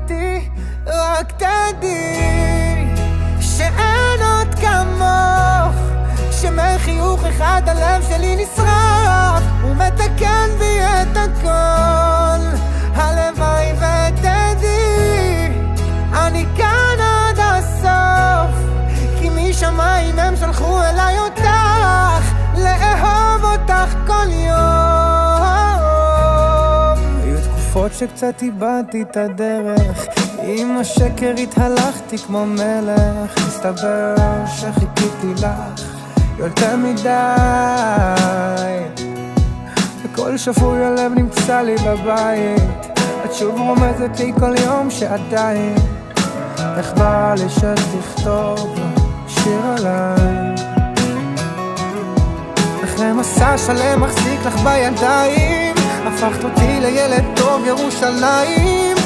איתי, רק תדעי שאין עוד כמוך, שמחיוך אחד הלב שלי נשרף ומתקן בי את הכל. הלוואי ותדעי אני כאן עד הסוף, כי משמיים הם שלחו אליי אותך, לאהוב אותך כל יום. היו תקופות שקצת איבדתי את הדרך, עם השקר התהלכתי כמו מלך, הסתבר שחיכיתי לך יותר מדי, וכל שפוי הלב נמצא לי בבית, את שוב רומזת לי כל יום שעדיין איך בא לי שתכתוב שיר עליי. אחרי מסע שלם מחזיק לך בידיים, הפכת אותי לילד טוב ירושלים,